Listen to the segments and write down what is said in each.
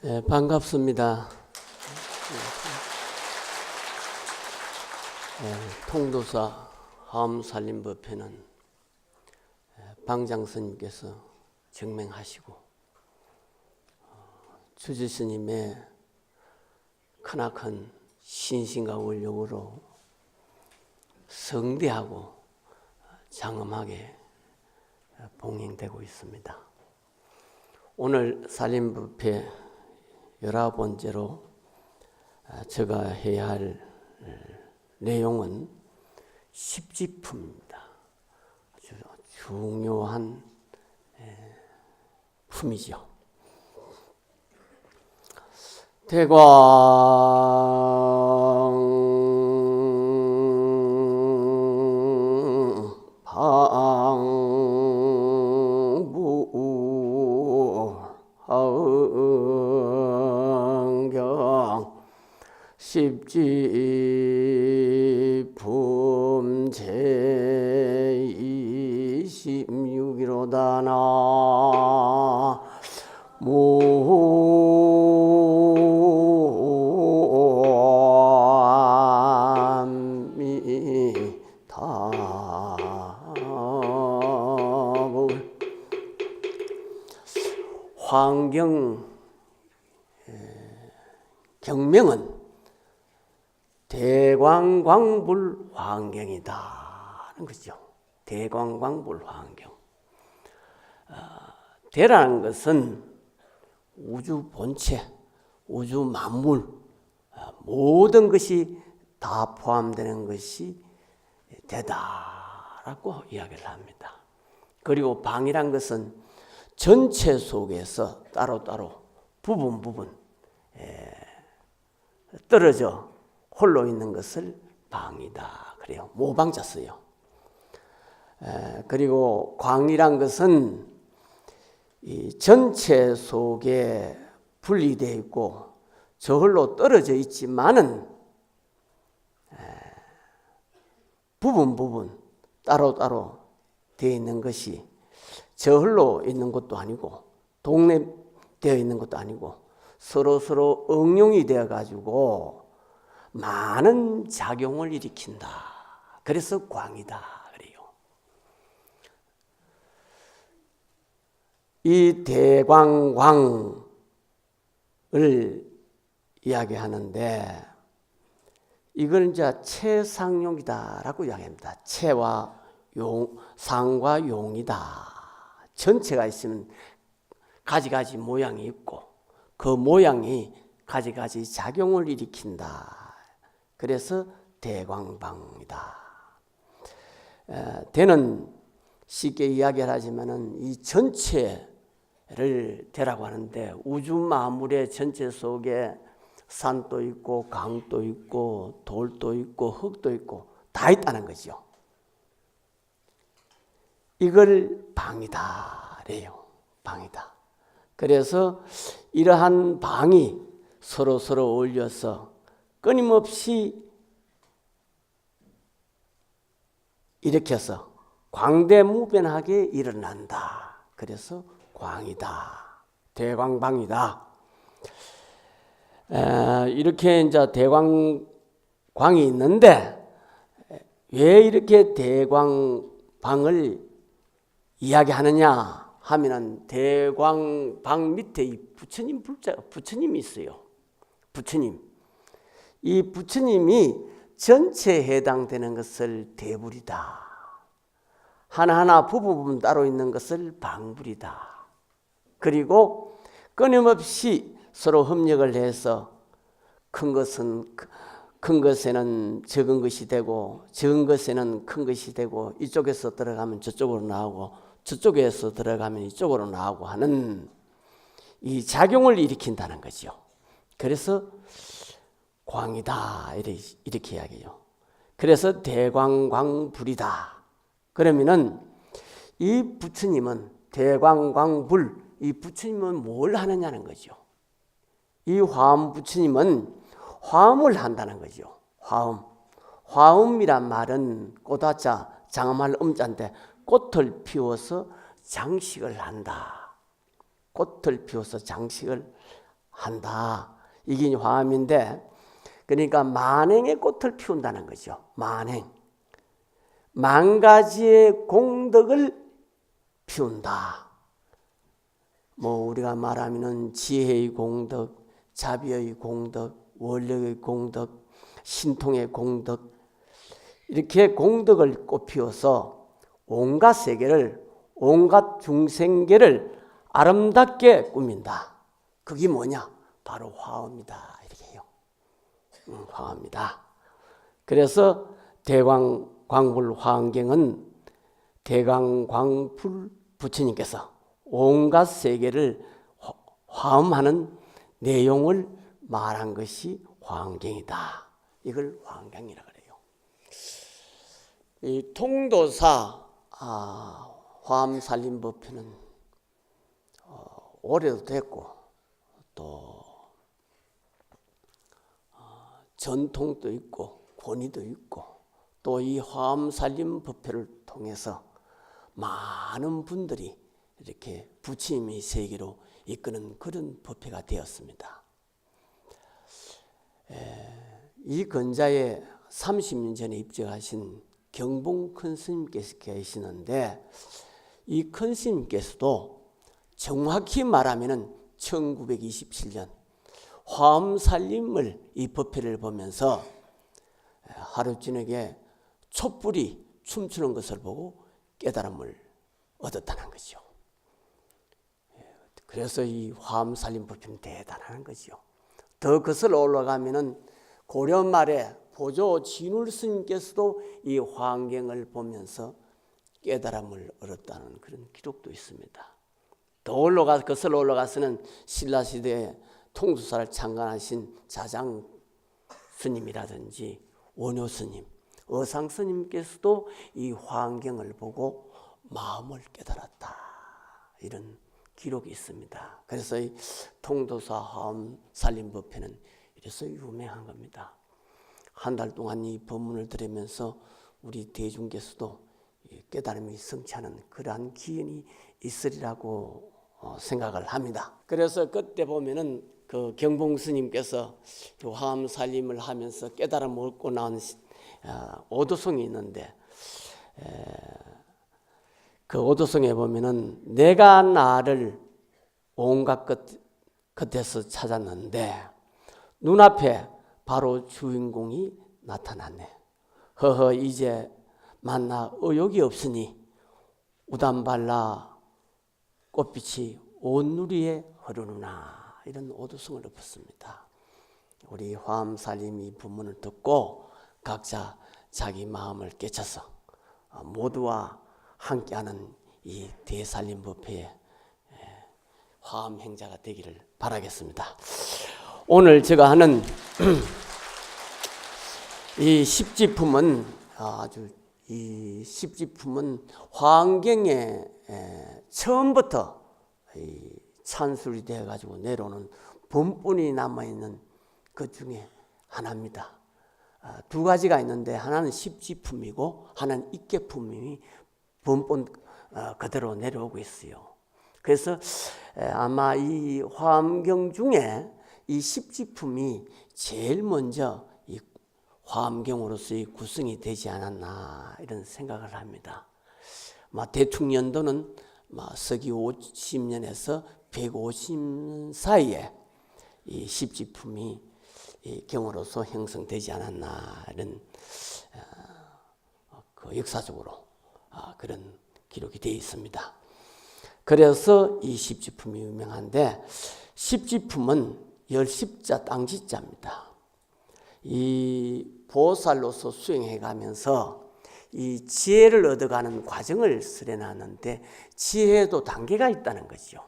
네, 반갑습니다. 통도사 화엄살림법회는 방장스님께서 증맹하시고 주지스님의 크나큰 신신과 원력으로 성대하고 장엄하게 봉행되고 있습니다. 오늘 살림법회 19번째로 제가 해야 할 내용은 십지품입니다. 아주 중요한 품이죠. 대광 방부 하은경 십지품 제26이로다 환경 경명은 대광광불 환경이다 하는 거죠. 대광광불 환경. 대라는 것은 우주 본체, 우주 만물, 모든 것이 다 포함되는 것이 대다라고 이야기를 합니다. 그리고 방이란 것은 전체 속에서 따로따로 부분 떨어져 홀로 있는 것을 방이다 그래요. 모방자 써요. 그리고 광이란 것은 이 전체 속에 분리되어 있고 저홀로 떨어져 있지만은 부분 따로따로 되어 있는 것이 저홀로 있는 것도 아니고 독립되어 있는 것도 아니고 서로 응용이 되어 가지고 많은 작용을 일으킨다. 그래서 광이다 그래요. 이 대광광을 이야기하는데 이걸 이제 체상용이다라고 이야기합니다. 체와 용, 상과 용이다. 전체가 있으면 가지가지 모양이 있고 그 모양이 가지가지 작용을 일으킨다. 그래서 대광방이다. 대는 쉽게 이야기를 하지만은 이 전체를 대라고 하는데 우주 만물의 전체 속에 산도 있고 강도 있고 돌도 있고 흙도 있고 다 있다는 거죠. 이걸 방이다 래요. 방이다. 그래서 이러한 방이 서로 어울려서 끊임없이 일으켜서 광대무변하게 일어난다. 그래서 광이다. 대광방이다. 이렇게 이제 대광광이 있는데 왜 이렇게 대광방을 이야기하느냐 하면은 대광방 밑에 이 부처님이 있어요. 부처님. 이 부처님이 전체에 해당되는 것을 대불이다. 하나하나 부분 따로 있는 것을 방불이다. 그리고 끊임없이 서로 협력을 해서 큰 것에는 적은 것이 되고 적은 것에는 큰 것이 되고 이쪽에서 들어가면 저쪽으로 나오고 저쪽에서 들어가면 이쪽으로 나오고 하는 이 작용을 일으킨다는 거죠. 그래서 광이다 이렇게 이야기해요. 그래서 대광광불이다. 그러면은 이 부처님은 대광광불 이 부처님은 뭘 하느냐는 거죠. 이 화엄 부처님은 화엄을 한다는 거죠. 화엄. 화엄이란 말은 꽃화자 장엄할 음자인데 꽃을 피워서 장식을 한다. 꽃을 피워서 장식을 한다. 이게 화엄인데, 그러니까 만행의 꽃을 피운다는 거죠. 만행. 만 가지의 공덕을 피운다. 뭐 우리가 말하면은 지혜의 공덕, 자비의 공덕, 원력의 공덕, 신통의 공덕, 이렇게 공덕을 꽃피워서 온갖 세계를, 온갖 중생계를 아름답게 꾸민다. 그게 뭐냐? 바로 화엄이다. 이렇게 해요. 화엄이다. 그래서 대광광불 화엄경은 대광광불 부처님께서 온갖 세계를 화엄하는 내용을 말한 것이 화엄경이다. 이걸 화엄경이라고 그래요. 이 통도사 화엄살림법회는 오래도 됐고 또 전통도 있고 권위도 있고 또 이 화엄살림법회를 통해서 많은 분들이 이렇게 부처님의 세계로 이끄는 그런 법회가 되었습니다. 이 근자에 30년 전에 입적하신 경봉 큰 스님께서 계시는데, 이 큰 스님께서도 정확히 말하면 1927년 화엄살림을 이 법회를 보면서 하루 저녁에 촛불이 춤추는 것을 보고 깨달음을 얻었다는 거죠. 그래서 이 화엄살림 법회는 대단한 거죠. 더 거슬러 올라가면은 고려 말에 보조 진울 스님께서도 이 화엄경을 보면서 깨달음을 얻었다는 그런 기록도 있습니다. 더 거슬러 올라가서는 신라시대에 통도사를 창간하신 자장 스님이라든지 원효 스님, 어상 스님께서도 이 화엄경을 보고 마음을 깨달았다. 이런 기록이 있습니다. 그래서 이 통도사 화엄살림법회는 이래서 유명한 겁니다. 한 달 동안 이 법문을 들으면서 우리 대중께서도 깨달음이 성취하는 그러한 기운이 있으리라고 생각을 합니다. 그래서 그때 보면은 그 경봉 스님께서 화엄살림을 하면서 깨달음을 얻고 나온 오도송이 있는데, 그 오도송에 보면은 내가 나를 온갖 끝에서 찾았는데 눈앞에 바로 주인공이 나타났네. 허허 이제 만나 의욕이 없으니 우담발라 꽃빛이 온 누리에 흐르누나. 이런 오도송을 읊었습니다. 우리 화엄살림이 법문을 듣고 각자 자기 마음을 깨쳐서 모두와 함께하는 이 대살림법회의 화엄행자가 되기를 바라겠습니다. 오늘 제가 하는 이 십지품은 이 십지품은 화엄경에 처음부터 찬술이 되어가지고 내려오는 본분이 남아있는 것 중에 하나입니다. 두 가지가 있는데 하나는 십지품이고 하나는 입계품이 본분 그대로 내려오고 있어요. 그래서 아마 이 화엄경 중에 이 십지품이 제일 먼저 이 화엄경으로서의 구성이 되지 않았나 이런 생각을 합니다. 대충 연도는 서기 50년에서 150년 사이에 이 십지품이 이 경으로서 형성되지 않았나 이런 그 역사적으로 그런 기록이 되어 있습니다. 그래서 이 십지품이 유명한데, 십지품은 열십자 땅지자입니다. 이 보살로서 수행해 가면서 이 지혜를 얻어가는 과정을 수련하는데 지혜도 단계가 있다는 거죠.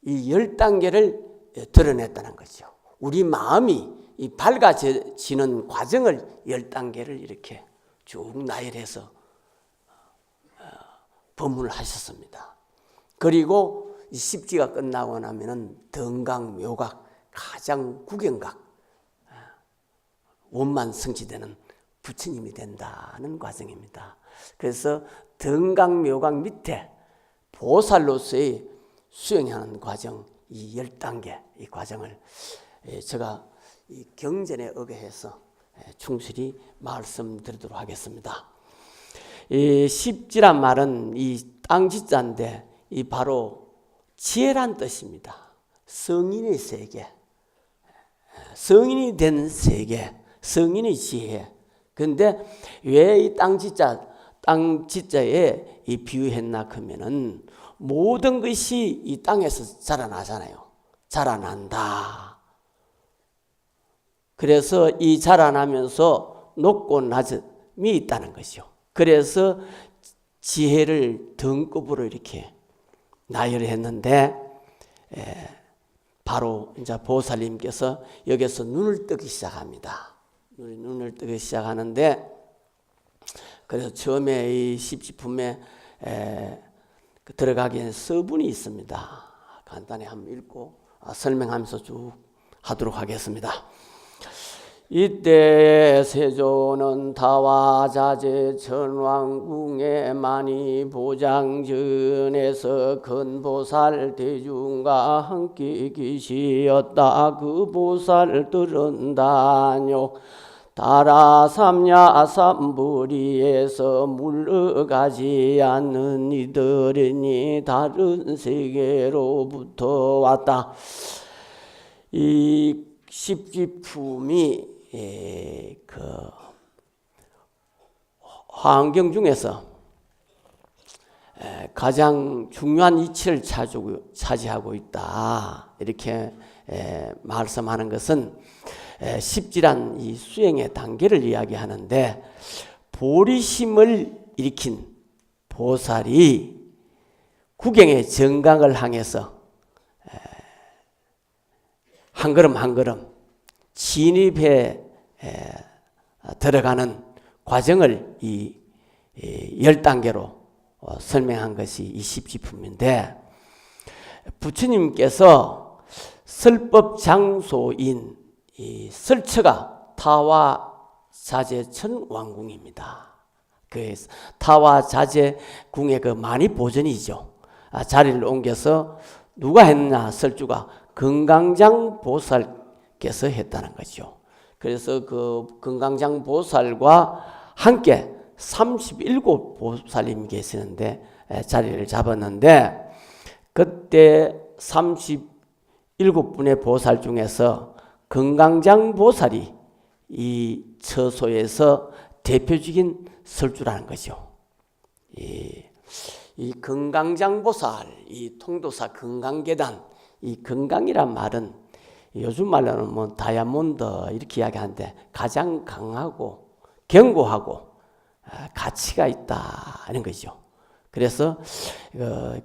이 10단계를 드러냈다는 거죠. 우리 마음이 이 밝아지는 과정을 10단계를 이렇게 쭉 나열해서 법문을 하셨습니다. 그리고 이 십지가 끝나고 나면은 등각, 묘각, 가장 구경각, 원만 성취되는 부처님이 된다는 과정입니다. 그래서 등각, 묘각 밑에 보살로서의 수행하는 과정 이 10단계 이 과정을 제가 이 경전에 의거해서 충실히 말씀드리도록 하겠습니다. 이 십지란 말은 이 땅지자인데 이 바로 지혜란 뜻입니다. 성인의 세계, 성인이 된 세계, 성인의 지혜. 근데 왜 이 땅지자에 이 비유했나 하면은 모든 것이 이 땅에서 자라나잖아요. 자라난다. 그래서 이 자라나면서 높고 낮음이 있다는 것이요. 그래서 지혜를 등급으로 이렇게 나열했는데 바로 이제 보살님께서 여기서 눈을 뜨기 시작합니다. 눈을 뜨기 시작하는데 그래서 처음에 이 십지품에 들어가기엔 서문이 있습니다. 간단히 한번 읽고 설명하면서 쭉 하도록 하겠습니다. 이때 세조는 다화자재 천왕궁에 많이 보장전에서 큰 보살 대중과 함께 계시었다. 그 보살들은 단요 따라 삼야 삼부리에서 물러가지 않는 이들이니 다른 세계로부터 왔다. 이 십지품이 그 환경 중에서 가장 중요한 위치를 차지하고 있다. 이렇게 말씀하는 것은 십지란 이 수행의 단계를 이야기하는데 보리심을 일으킨 보살이 구경의 정강을 향해서 한 걸음 한 걸음 진입해 들어가는 과정을 이 10단계로 설명한 것이 이 십지품인데 부처님께서 설법 장소인 이 설처가 타화자재천왕궁입니다. 그 타화자재궁의 그 많이 보전이죠. 자리를 옮겨서 누가 했냐? 설주가 금강장 보살께서 했다는 거죠. 그래서 그 금강장 보살과 함께 37보살님이 계시는데 자리를 잡았는데 그때 37분의 보살 중에서 금강장 보살이 이 처소에서 대표적인 설주라는 거죠. 이 금강장 보살, 이 통도사 금강계단, 이 금강이란 말은 요즘 말로는 뭐 다이아몬드 이렇게 이야기하는데 가장 강하고 견고하고 가치가 있다는 거죠. 그래서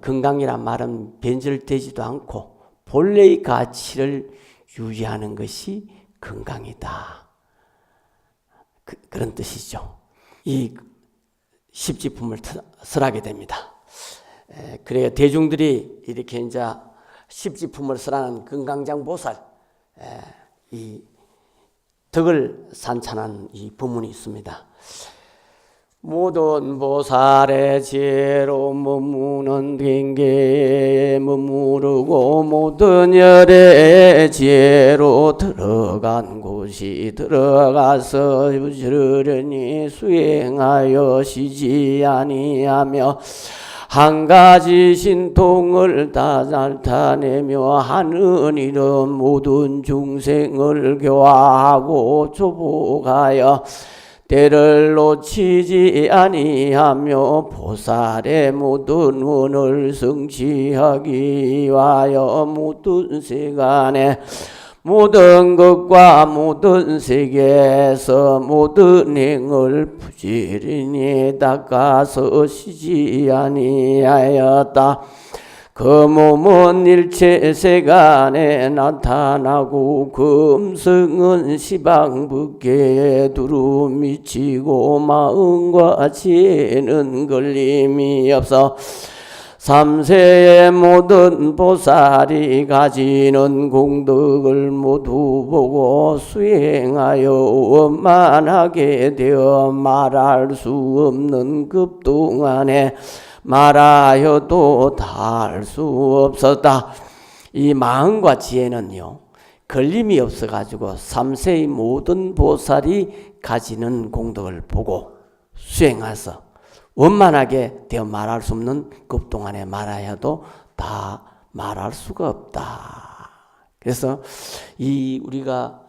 금강이란 말은 변질되지도 않고 본래의 가치를 유지하는 것이 금강이다. 그런 뜻이죠. 이 십지품을 설하게 됩니다. 그래야 대중들이 이렇게 이제 십지품을 설하는 금강장 보살 이 덕을 산찬한 이 법문이 있습니다. 모든 보살의 지혜로 머무는 빙계에 머무르고 모든 열의 지혜로 들어간 곳이 들어가서 부지런히 수행하여 쉬지 아니하며 한 가지 신통을 다 나타내며 하는 일은 모든 중생을 교화하고 조복하여 때를 놓치지 아니하며 보살의 모든 원을 성취하기 위하여 모든 세간에 모든 것과 모든 세계에서 모든 행을 부지런히 닦아서 쉬지 아니하였다. 그 몸은 일체 세간에 나타나고 그 음성은 시방밖에 두루 미치고 마음과 지혜는 걸림이 없어 삼세의 모든 보살이 가지는 공덕을 모두 보고 수행하여 원만하게 되어 말할 수 없는 급동안에 말하여도 다 할 수 없었다. 이 마음과 지혜는요, 걸림이 없어가지고 3세의 모든 보살이 가지는 공덕을 보고 수행해서 원만하게 되어 말할 수 없는 급동안에 말아야 해도 다 말할 수가 없다. 그래서 우리가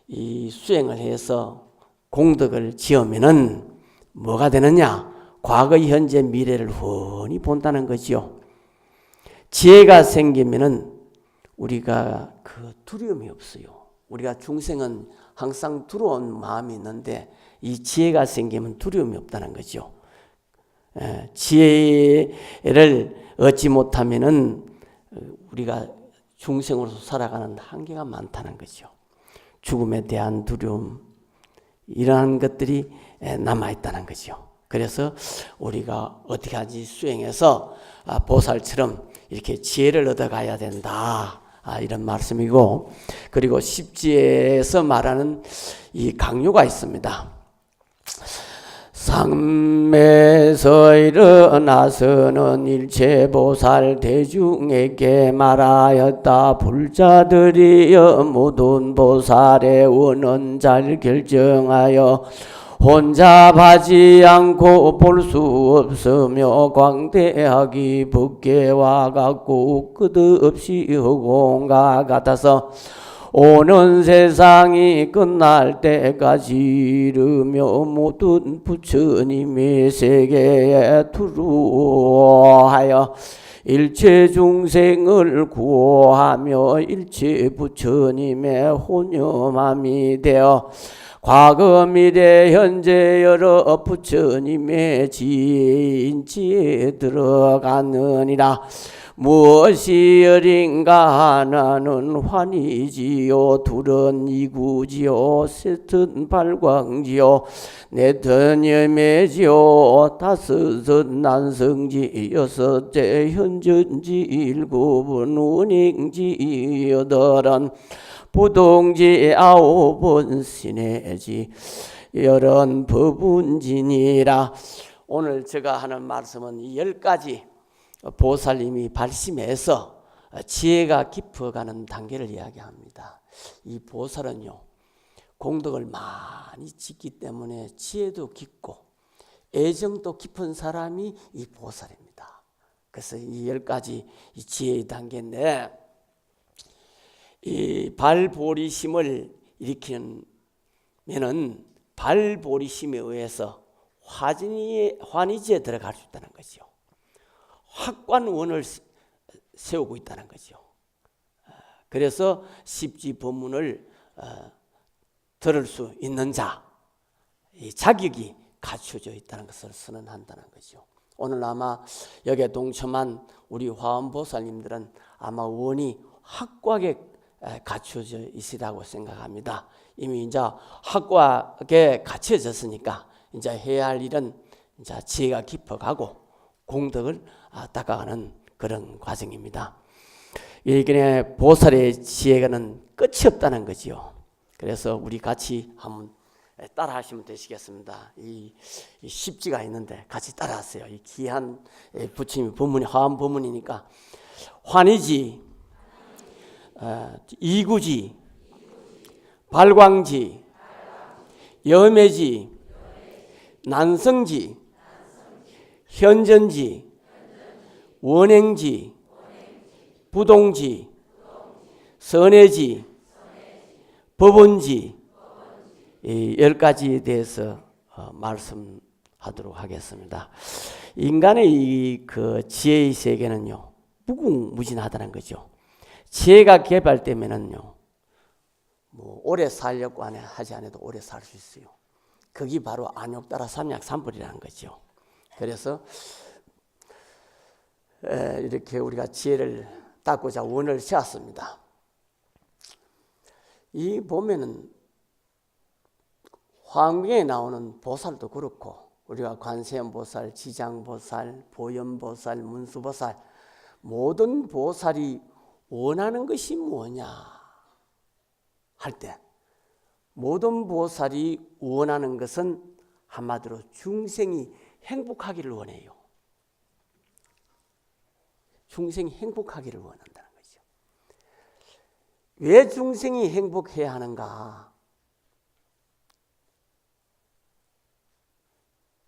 이 수행을 해서 공덕을 지으면은 뭐가 되느냐? 과거, 현재, 미래를 훤히 본다는 거지요. 지혜가 생기면은 우리가 그 두려움이 없어요. 우리가 중생은 항상 두려운 마음이 있는데 이 지혜가 생기면 두려움이 없다는 거죠. 지혜를 얻지 못하면은 우리가 중생으로서 살아가는 한계가 많다는 거죠. 죽음에 대한 두려움, 이러한 것들이 남아있다는 거죠. 그래서 우리가 어떻게 하지 수행해서 보살처럼 이렇게 지혜를 얻어가야 된다. 이런 말씀이고, 그리고 십지에서 말하는 이 강요가 있습니다. 상매에서 일어나서는 일체보살 대중에게 말하였다. 불자들이여 모든 보살의 원은 잘 결정하여 혼자 봐지 않고 볼 수 없으며 광대하기 법계와 같고 끝없이 허공과 같아서 오는 세상이 끝날 때까지 이르며 모든 부처님의 세계에 두루하여 일체 중생을 구호하며 일체 부처님의 혼념함이 되어 과거 미래 현재 여러 부처님의 지혜인지에 들어가느니라. 무엇이 여린가 하나는 환희지요 둘은 이구지요 셋은 발광지요 넷은 염해지요 다섯은 난성지 여섯째 현전지 일곱은 운행지 여덟은 부동지 아홉은 신해지 열은 법운지니라. 오늘 제가 하는 말씀은 이 10가지 보살님이 발심해서 지혜가 깊어가는 단계를 이야기합니다. 이 보살은요, 공덕을 많이 짓기 때문에 지혜도 깊고 애정도 깊은 사람이 이 보살입니다. 그래서 이 10가지 이 지혜의 단계인데, 이 발보리심을 일으키는 면은 발보리심에 의해서 환희지에 들어갈 수 있다는 거죠. 확관원을 세우고 있다는 거죠. 그래서 십지 법문을 들을 수 있는 자, 이 자격이 갖춰져 있다는 것을 선언한다는 거죠. 오늘 아마 여기에 동참한 우리 화엄보살님들은 아마 원이 확고하게 갖춰져 있으라고 생각합니다. 이미 이제 확고하게 갖춰졌으니까 이제 해야 할 일은 이제 지혜가 깊어가고 공덕을 닦아가는 그런 과정입니다. 이게 보살의 지혜가는 끝이 없다는 거지요. 그래서 우리 같이 한번 따라 하시면 되시겠습니다. 이 십지가 있는데 같이 따라 하세요. 이 귀한 부처님 법문이 화엄 법문이니까 환희지, 이구지, 발광지, 염해지, 난성지, 현전지, 원행지, 부동지, 선해지, 법원지, 이 10가지에 대해서 말씀하도록 하겠습니다. 인간의 이 지혜의 세계는요, 무궁무진하다는 거죠. 지혜가 개발되면은요, 뭐 오래 살려고 하지 않아도 오래 살 수 있어요. 그게 바로 안욕따라 삼약삼불이라는 거죠. 그래서 이렇게 우리가 지혜를 닦고자 원을 세웠습니다. 이 보면은 화엄경에 나오는 보살도 그렇고 우리가 관세음보살, 지장보살, 보현보살, 문수보살 모든 보살이 원하는 것이 뭐냐 할 때 모든 보살이 원하는 것은 한마디로 중생이 행복하기를 원해요. 중생이 행복하기를 원한다는 거죠. 왜 중생이 행복해야 하는가?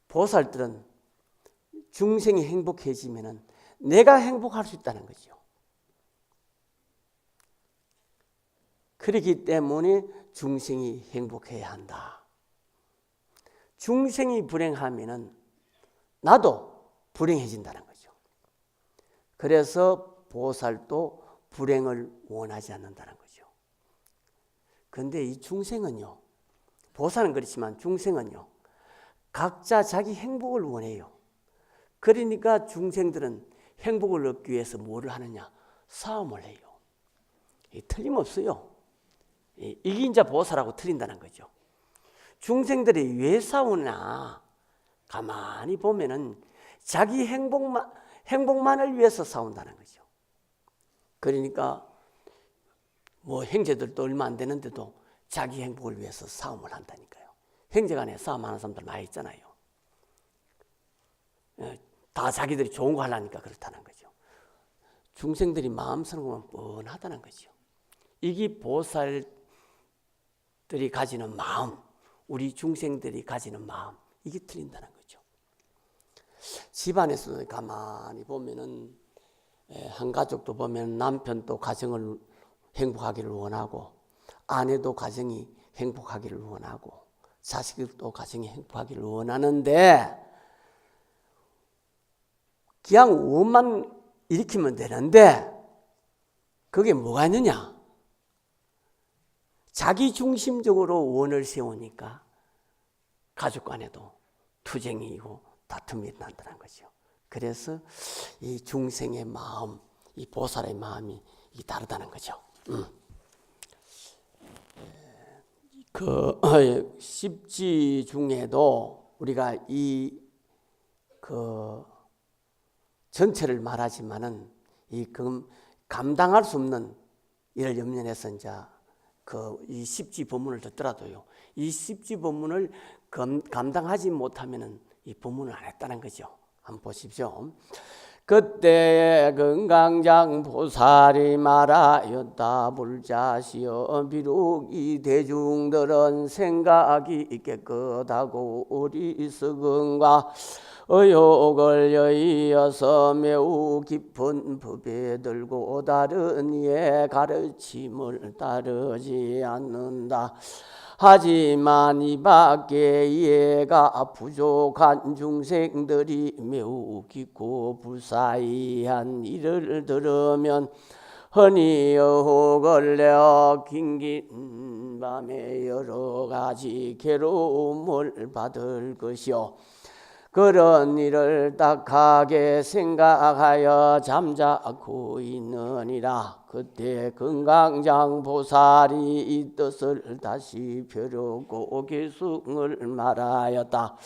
보살들은 중생이 행복해지면 내가 행복할 수 있다는 거죠. 그렇기 때문에 중생이 행복해야 한다. 중생이 불행하면 나도 불행해진다는 거죠. 그래서 보살도 불행을 원하지 않는다는 거죠. 그런데 이 중생은요, 보살은 그렇지만 중생은요, 각자 자기 행복을 원해요. 그러니까 중생들은 행복을 얻기 위해서 뭐를 하느냐? 싸움을 해요. 틀림없어요. 이게 이제 보살하고 틀린다는 거죠. 중생들이 왜 싸우나? 가만히 보면은 자기 행복만을 위해서 싸운다는 거죠. 그러니까 뭐 형제들도 얼마 안 되는데도 자기 행복을 위해서 싸움을 한다니까요. 형제간에 싸움하는 사람들 많이 있잖아요. 다 자기들이 좋은 거 하려니까 그렇다는 거죠. 중생들이 마음 쓰는 것만 뻔하다는 거죠. 이게 보살들이 가지는 마음, 우리 중생들이 가지는 마음, 이게 틀린다는 거죠. 집안에서도 가만히 보면은 한 가족도 보면 남편도 가정을 행복하기를 원하고, 아내도 가정이 행복하기를 원하고, 자식들도 가정이 행복하기를 원하는데 그냥 원만 일으키면 되는데 그게 뭐가 있느냐? 자기 중심적으로 원을 세우니까 가족 간에도 투쟁이고 다툼이 난다는 거죠. 그래서 이 중생의 마음, 이 보살의 마음이 다르다는 거죠. 그 십지 중에도 우리가 그 전체를 말하지만은 감당할 수 없는 이를 염려해서 이제 이 십지 법문을 듣더라도요, 이 십지 법문을 감당하지 못하면은 이 법문을 안 했다는 거죠. 한번 보십시오. 그때 금강장 보살이 말하였다. 불자시여, 비록 이 대중들은 생각이 깨끗하고 어리석은가 의욕을 여의어서 매우 깊은 법에 들고 다른 이의 가르침을 따르지 않는다. 하지만 이 밖에 이해가 부족한 중생들이 매우 깊고 불사이한 일을 들으면 흔히 의혹을 내어 긴긴 밤에 여러 가지 괴로움을 받을 것이요, 그런 일을 딱하게 생각하여 잠자코 있느니라. 그때 금강장 보살이 이 뜻을 다시 펴려고 계승을 말하였다.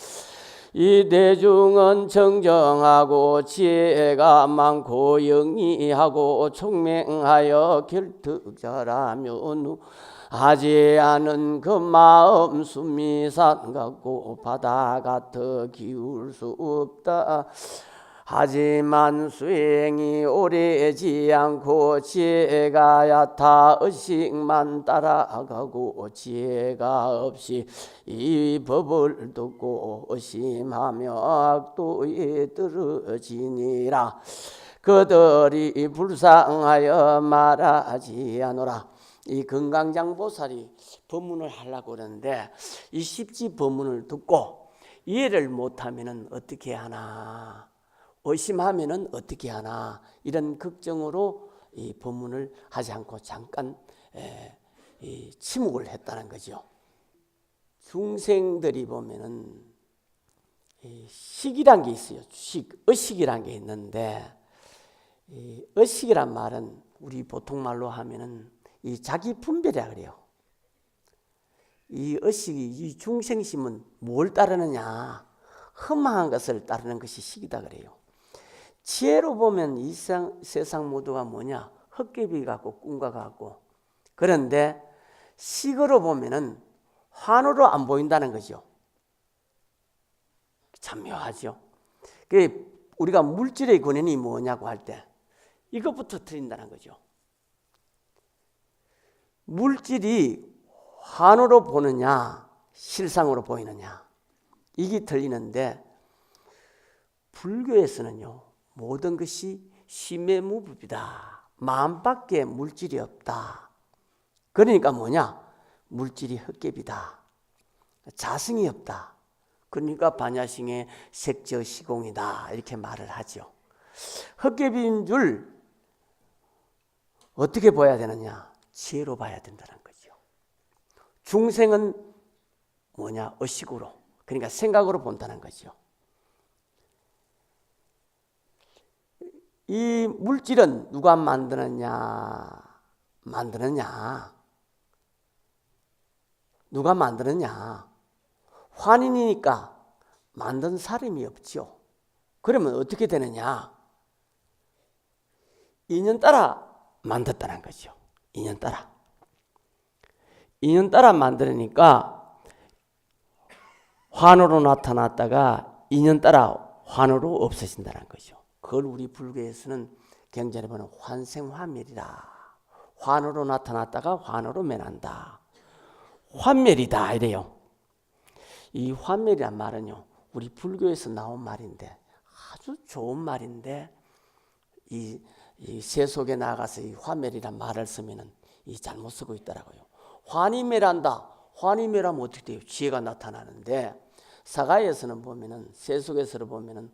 이 대중은 정정하고 지혜가 많고 영리하고 총명하여 결특자라며 하지 않은 그 마음 숨이 산 같고 바다 같아 기울 수 없다. 하지만 수행이 오래지 않고 지혜가 얕아 의식만 따라가고 지혜가 없이 이 법을 듣고 의심하며 악도에 떨어지니라. 그들이 불쌍하여 말하지 않으라. 이 금강장 보살이 법문을 하려고 그러는데 이 십지 법문을 듣고 이해를 못하면 어떻게 하나, 의심하면 어떻게 하나, 이런 걱정으로 이 법문을 하지 않고 잠깐 침묵을 했다는 거죠. 중생들이 보면은 식이란 게 있어요. 의식이란 게 있는데, 이 의식이란 말은 우리 보통 말로 하면은 이 자기 분별이라 그래요. 이 의식이, 이 중생심은 뭘 따르느냐? 흠한 것을 따르는 것이 식이다 그래요. 지혜로 보면 이 세상 모두가 뭐냐? 헛개비 같고 꿈과 같고, 그런데 식으로 보면은 환으로 안 보인다는 거죠. 참 묘하죠. 우리가 물질의 근원이 뭐냐고 할 때 이것부터 틀린다는 거죠. 물질이 환으로 보느냐 실상으로 보이느냐 이게 틀리는데 불교에서는요 모든 것이 심해무법이다. 마음밖에 물질이 없다. 그러니까 뭐냐? 물질이 헛개비다. 자성이 없다. 그러니까 반야싱의 색저시공이다 이렇게 말을 하죠. 헛개비인 줄 어떻게 봐야 되느냐? 지혜로 봐야 된다는 거죠. 중생은 뭐냐? 의식으로, 그러니까 생각으로 본다는 거죠. 이 물질은 누가 만드느냐? 누가 만드느냐? 환인이니까 만든 사람이 없죠. 그러면 어떻게 되느냐? 인연 따라 만들었다는 거죠. 인연 따라 만들으니까 환으로 나타났다가 인연 따라 환으로 없어진다는 거죠. 그걸 우리 불교에서는 경전에 보면 환생환멸이다. 환으로 나타났다가 환으로 멸한다. 환멸이다 이래요. 이 환멸이란 말은요 우리 불교에서 나온 말인데 아주 좋은 말인데 이 세속에 나가서 이 환멸이란 말을 쓰면은 이 잘못 쓰고 있더라고요. 환이 멸한다. 환이 멸하면 어떻게 돼요? 지혜가 나타나는데 사가에서는 보면은 세속에서 보면은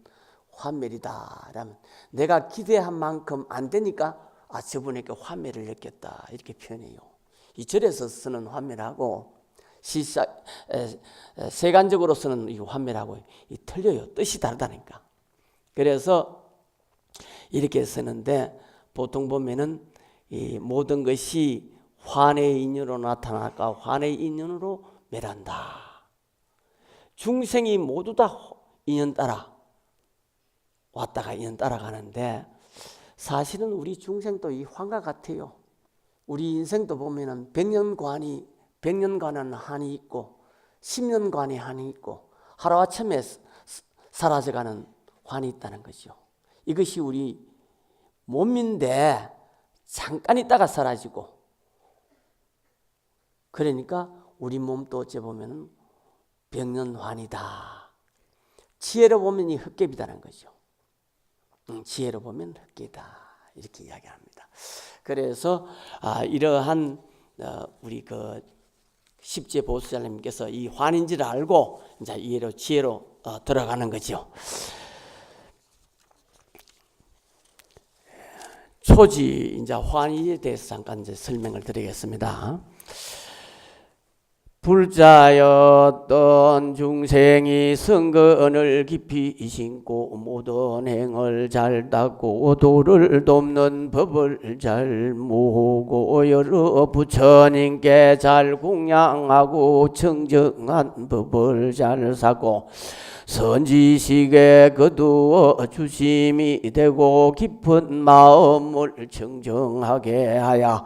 환멸이다. 라면 내가 기대한 만큼 안 되니까 저분에게 환멸을 느꼈다. 이렇게 표현해요. 이 절에서 쓰는 환멸하고 세간적으로 쓰는 이 환멸하고 틀려요. 뜻이 다르다니까. 그래서 이렇게 쓰는데 보통 보면은 이 모든 것이 환의 인연으로 나타나까 환의 인연으로 멸한다. 중생이 모두 다 인연 따라 왔다가 인연 따라가는데 사실은 우리 중생도 이 환과 같아요. 우리 인생도 보면은 100년간은 한이 있고 10년간의 한이 있고 하루아침에 사라져가는 환이 있다는 거죠. 이것이 우리 몸인데 잠깐 있다가 사라지고 그러니까 우리 몸도 어째 보면은 백년환이다. 지혜로 보면 이 헛개비다는 거죠. 지혜로 보면 헛개다 이렇게 이야기합니다. 그래서 이러한 우리 그 십제 보수자님께서 이 환인지를 알고 이제 이해로 지혜로 들어가는 거죠. 초지 이제 환인에 대해서 잠깐 이제 설명을 드리겠습니다. 불자였던 중생이 성근을 깊이 신고 모든 행을 잘 닦고 도를 돕는 법을 잘 모으고 여러 부처님께 잘 공양하고 청정한 법을 잘 사고 선지식에 거두어 주심이 되고 깊은 마음을 청정하게 하여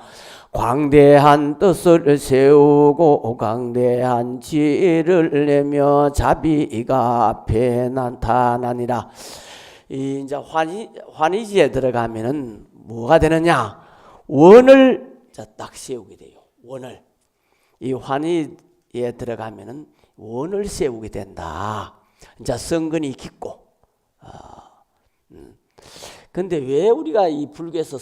광대한 뜻을 세우고 광대한 지혜를 내며 자비가 앞에 나타나니라. 이제 환희지에 들어가면은 뭐가 되느냐? 원을 딱 세우게 돼요. 원을. 이 환희에 들어가면은 원을 세우게 된다. 이제 성근이 깊고. 근데 왜 우리가 이 불교에서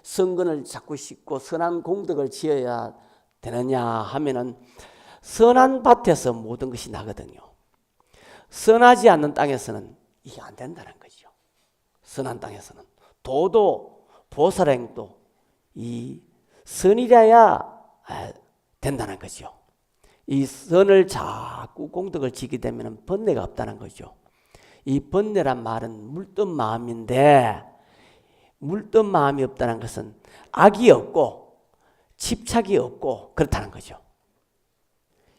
성근을 자꾸 싣고 선한 공덕을 지어야 되느냐 하면은 선한 밭에서 모든 것이 나거든요. 선하지 않는 땅에서는 이게 안 된다는 거죠. 선한 땅에서는 도도 보살행도 이 선이라야 된다는 거죠. 이 선을 자꾸 공덕을 지게 되면 번뇌가 없다는 거죠. 이 번뇌란 말은 물든 마음인데 물든 마음이 없다는 것은 악이 없고 집착이 없고 그렇다는 거죠.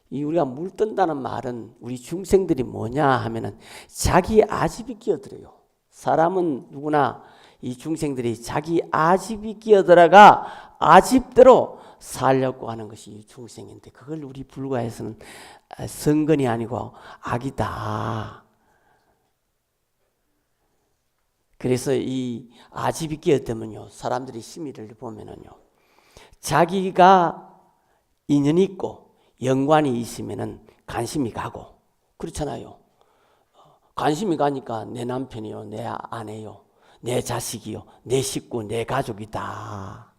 이 우리가 물든다는 말은 우리 중생들이 뭐냐 하면은 자기 아집이 끼어들어요. 사람은 누구나 이 중생들이 자기 아집이 끼어들어가 아집대로 살려고 하는 것이 중생인데 그걸 우리 불가에서는 성근이 아니고 악이다. 그래서 이 아집이 끼어들면요 사람들이 심의를 보면은요 자기가 인연이 있고 연관이 있으면은 관심이 가고 그렇잖아요. 관심이 가니까 내 남편이요, 내 아내요, 내 자식이요, 내 식구, 내 가족이다.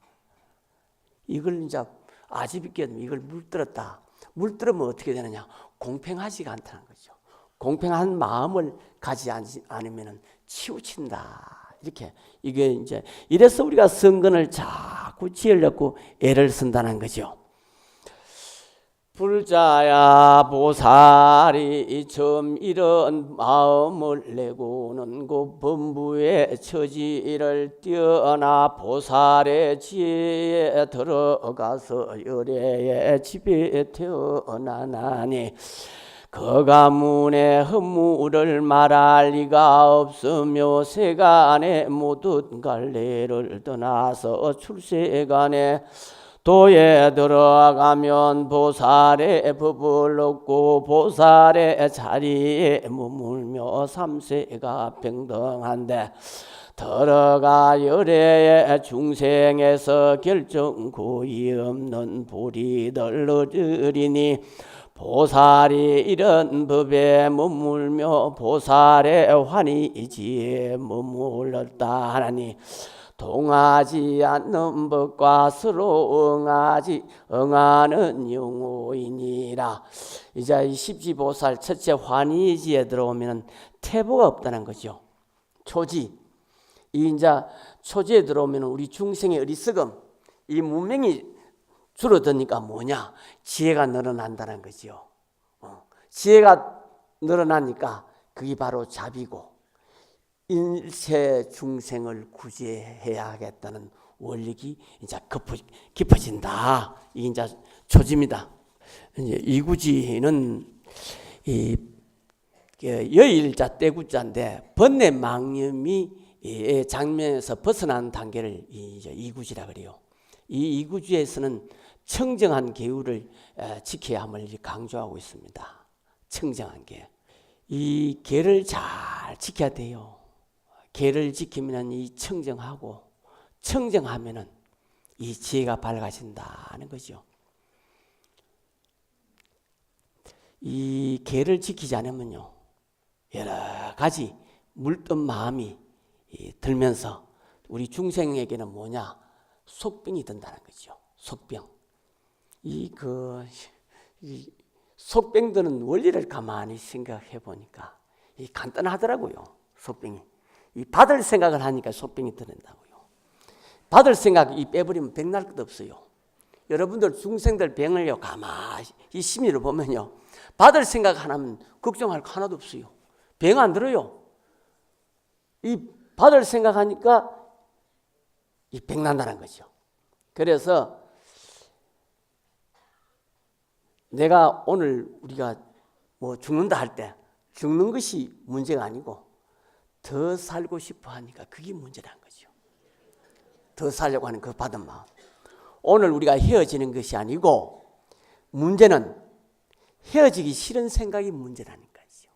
이걸 이제 아집있게 이걸 물들었다. 물들으면 어떻게 되느냐? 공평하지가 않다는 거죠. 공평한 마음을 가지 않으면 치우친다. 이렇게 이게 이제 이래서 우리가 성근을 자꾸 지으려고 애를 쓴다는 거죠. 불자야 보살이 좀 이런 마음을 내고는 그 범부의 처지를 뛰어나 보살의 지혜에 들어가서 열애의 집에 태어나나니 그 가문의 허물을 말할 리가 없으며 세간의 모든 갈래를 떠나서 출세간에 도에 들어가면 보살의 법을 얻고 보살의 자리에 머물며 삼세가 평등한데 들어가 열애의 중생에서 결정고이 없는 불이들 얻으리니 보살이 이런 법에 머물며 보살의 환희지에 머물렀다 하나니 동하지 않는 법과 서로 응하는 영호이니라. 이제 십지보살 첫째 환희지에 들어오면 태보가 없다는 거죠. 초지. 이 이제 초지에 들어오면 우리 중생의 어리석음, 이 문명이 줄어드니까 뭐냐? 지혜가 늘어난다는 거죠. 지혜가 늘어나니까 그게 바로 자비고 일체 중생을 구제해야 하겠다는 원리가 이제 깊어진다. 이 이제 초지입니다. 이제 이구지는 이 여일자 떼구자인데 번뇌 망념이 장면에서 벗어나는 단계를 이제 이구지라 그래요. 이 이구지에서는 청정한 계율을 지켜야 함을 강조하고 있습니다. 청정한 계. 이 계를 잘 지켜야 돼요. 계를 지키면 이 청정하고 청정하면은 이 지혜가 밝아진다는 거죠. 이 계를 지키지 않으면요 여러 가지 물든 마음이 들면서 우리 중생에게는 뭐냐 속병이 든다는 거죠. 속병. 이 속병 드는 원리를 가만히 생각해 보니까 이 간단하더라고요. 속병이. 이 받을 생각을 하니까 속병이 드는다고요. 받을 생각 이 빼버리면 병 날 것 없어요. 여러분들 중생들 병을요 가만히 이 심리를 보면요 받을 생각 하나면 걱정할 거 하나도 없어요. 병 안 들어요. 이 받을 생각하니까 이 병 난다는 거죠. 그래서 내가 오늘 우리가 뭐 죽는다 할 때 죽는 것이 문제가 아니고 더 살고 싶어 하니까 그게 문제라는 거죠. 더 살려고 하는 그 받은 마음. 오늘 우리가 헤어지는 것이 아니고 문제는 헤어지기 싫은 생각이 문제라는 거죠.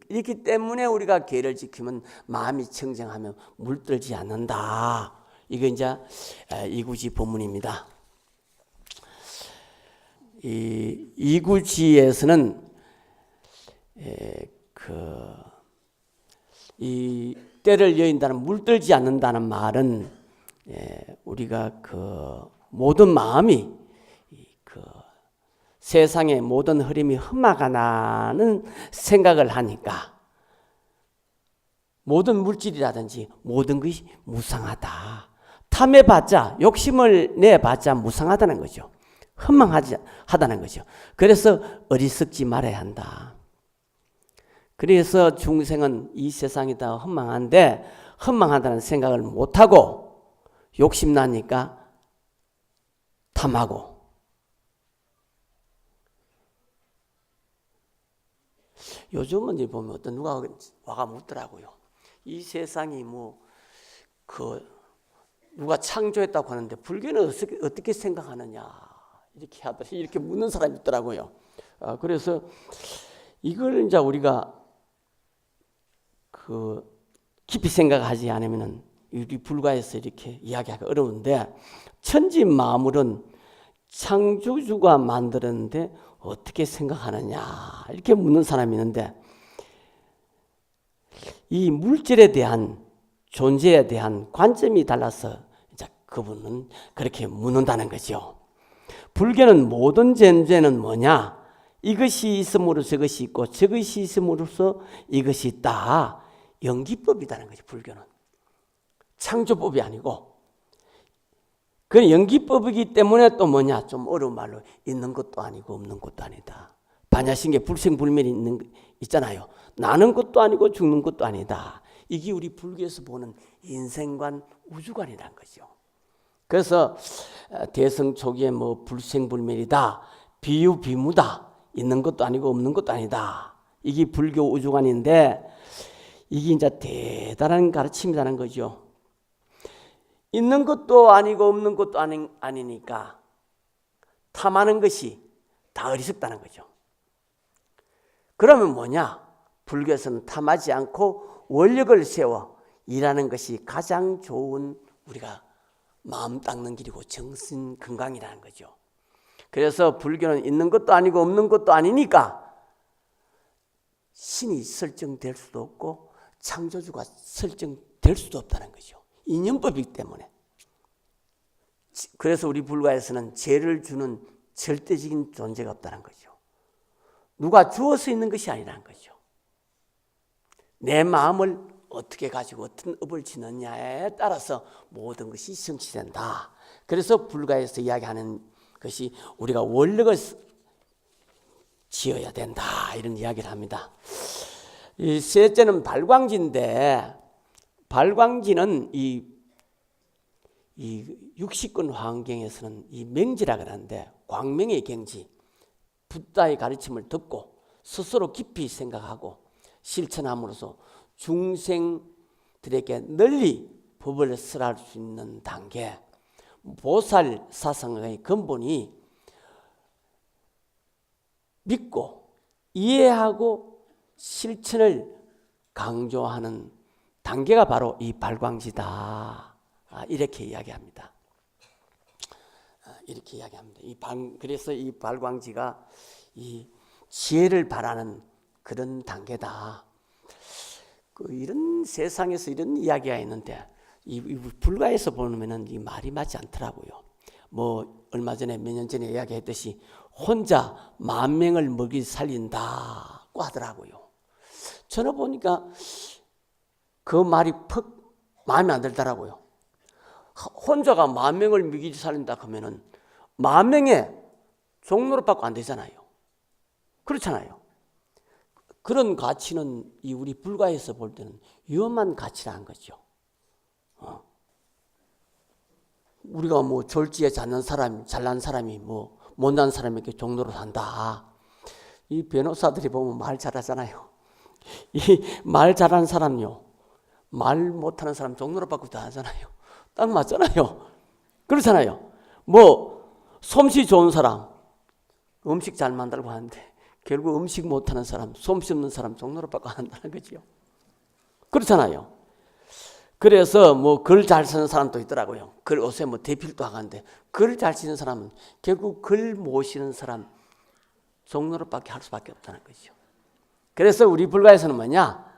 이렇기 때문에 우리가 계를 지키면 마음이 청정하면 물들지 않는다. 이게 이제 이구지 본문입니다. 이 이구지에서는 이 때를 여인다는 물들지 않는다는 말은 우리가 모든 마음이 세상의 모든 흐름이 흠막하다는 생각을 하니까 모든 물질이라든지 모든 것이 무상하다. 탐해봤자 욕심을 내봤자 무상하다는 거죠. 흠망하다는 거죠. 그래서 어리석지 말아야 한다. 그래서 중생은 이 세상이 다 흠망한데 흠망하다는 생각을 못하고 욕심나니까 탐하고 요즘은 이제 보면 어떤 누가 와가 묻더라고요. 이 세상이 누가 창조했다고 하는데 불교는 어떻게 생각하느냐 이렇게 묻는 사람이 있더라고요. 그래서 이걸 이제 우리가 깊이 생각하지 않으면은 우리 불가에서 이렇게 이야기하기 어려운데, 천지 만물은 창조주가 만들었는데 어떻게 생각하느냐 이렇게 묻는 사람이 있는데, 이 물질에 대한 존재에 대한 관점이 달라서 이제 그분은 그렇게 묻는다는 거죠. 불교는 모든 존재는 뭐냐? 이것이 있음으로써 저것이 있고 저것이 있음으로써 이것이 있다. 연기법이라는 거죠. 불교는 창조법이 아니고, 그 연기법이기 때문에 또 뭐냐, 좀 어려운 말로 있는 것도 아니고 없는 것도 아니다. 반야신계 불생불멸이 있잖아요. 나는 것도 아니고 죽는 것도 아니다. 이게 우리 불교에서 보는 인생관, 우주관이라는 거죠. 그래서 대성 초기에 뭐 불생불멸이다, 비유비무다, 있는 것도 아니고 없는 것도 아니다. 이게 불교 우주관인데, 이게 이제 대단한 가르침이라는 거죠. 있는 것도 아니고 없는 것도 아니니까 탐하는 것이 다 어리석다는 거죠. 그러면 뭐냐? 불교에서는 탐하지 않고 원력을 세워 일하는 것이 가장 좋은, 우리가 마음 닦는 길이고 정신 건강이라는 거죠. 그래서 불교는 있는 것도 아니고 없는 것도 아니니까 신이 설정될 수도 없고 창조주가 설정될 수도 없다는 거죠. 인연법이기 때문에. 그래서 우리 불가에서는 죄를 주는 절대적인 존재가 없다는 거죠. 누가 주어서 있는 것이 아니라는 거죠. 내 마음을 어떻게 가지고 어떤 업을 지느냐에 따라서 모든 것이 성취된다. 그래서 불가에서 이야기하는 것이 우리가 원력을 지어야 된다, 이런 이야기를 합니다. 이 셋째는 발광지인데, 발광지는 이 육식권 환경에서는 이 명지라 그러는데, 광명의 경지, 붓다의 가르침을 듣고 스스로 깊이 생각하고 실천함으로써 중생들에게 널리 법을 설할 수 있는 단계, 보살 사상의 근본이 믿고 이해하고 실천을 강조하는 단계가 바로 이 발광지다. 이렇게 이야기합니다. 이렇게 이야기합니다. 그래서 이 발광지가 이 지혜를 바라는 그런 단계다. 이런 세상에서 이런 이야기가 있는데, 이 불가에서 보면은 이 말이 맞지 않더라고요. 뭐 얼마 전에, 몇 년 전에 이야기했듯이 혼자 10,000명을 먹이 살린다고 하더라고요. 저는 보니까 그 말이 퍽 마음에 안 들더라고요. 혼자가 10,000명을 먹이 살린다 하면은 10,000명의 종로로밖에 안 되잖아요. 그렇잖아요. 그런 가치는 이 우리 불가에서 볼 때는 위험한 가치라는 거죠. 우리가 뭐 졸지에 잘난 사람이 뭐 못난 사람에게 종로로 산다. 이 변호사들이 보면 말 잘하잖아요. 이 말 잘하는 사람요, 말 못하는 사람 종로로 바꾸도 하잖아요. 딱 맞잖아요. 그렇잖아요. 뭐 솜씨 좋은 사람 음식 잘 만들고 하는데 결국 음식 못하는 사람, 솜씨 없는 사람 종로로 바꿔 한다는 거죠. 그렇잖아요. 그래서 뭐 글 잘 쓰는 사람도 있더라고요. 글 요새 뭐 대필도 하는데 글 잘 쓰는 사람은 결국 글 모시는 사람 종로로 밖에 할 수밖에 없다는 거죠. 그래서 우리 불가에서는 뭐냐?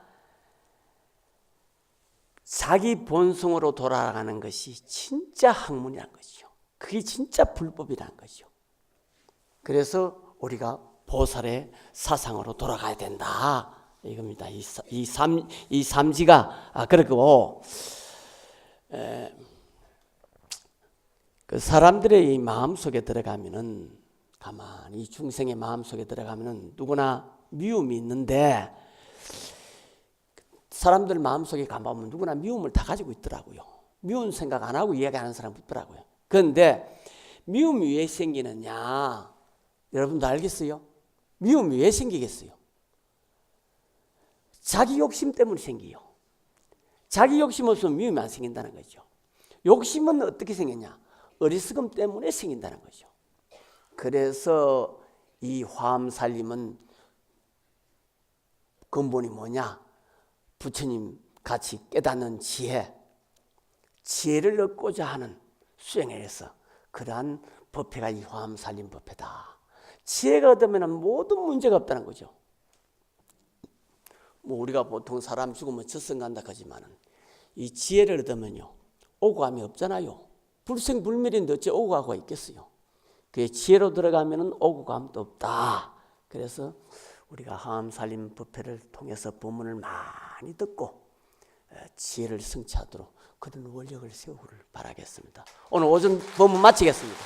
자기 본성으로 돌아가는 것이 진짜 학문이라는 것이죠. 그게 진짜 불법이라는 것이죠. 그래서 우리가 보살의 사상으로 돌아가야 된다, 이겁니다. 이 삼지가 그렇고, 그 사람들의 이 마음 속에 들어가면은, 가만히 중생의 마음 속에 들어가면은 누구나 미움이 있는데, 사람들 마음 속에 가보면 누구나 미움을 다 가지고 있더라고요. 미운 생각 안 하고 이야기하는 사람 있더라고요. 그런데 미움이 왜 생기느냐? 여러분도 알겠어요? 미움이 왜 생기겠어요? 자기 욕심 때문에 생기요. 자기 욕심 없으면 미움이 안 생긴다는 거죠. 욕심은 어떻게 생겼냐? 어리석음 때문에 생긴다는 거죠. 그래서 이 화엄살림은 근본이 뭐냐? 부처님 같이 깨닫는 지혜, 지혜를 얻고자 하는 수행에서 그러한 법회가 이 화엄살림법회다. 지혜가 얻으면 모든 문제가 없다는 거죠. 뭐 우리가 보통 사람 죽으면 저승 간다 하지만은 이 지혜를 얻으면요 오고감이 없잖아요. 불생불멸인데 어째 오고가가 있겠어요. 그 지혜로 들어가면은 오고감도 없다. 그래서 우리가 화엄살림 법회를 통해서 법문을 많이 듣고 지혜를 성취하도록 그런 원력을 세우기를 바라겠습니다. 오늘 오전 법문 마치겠습니다.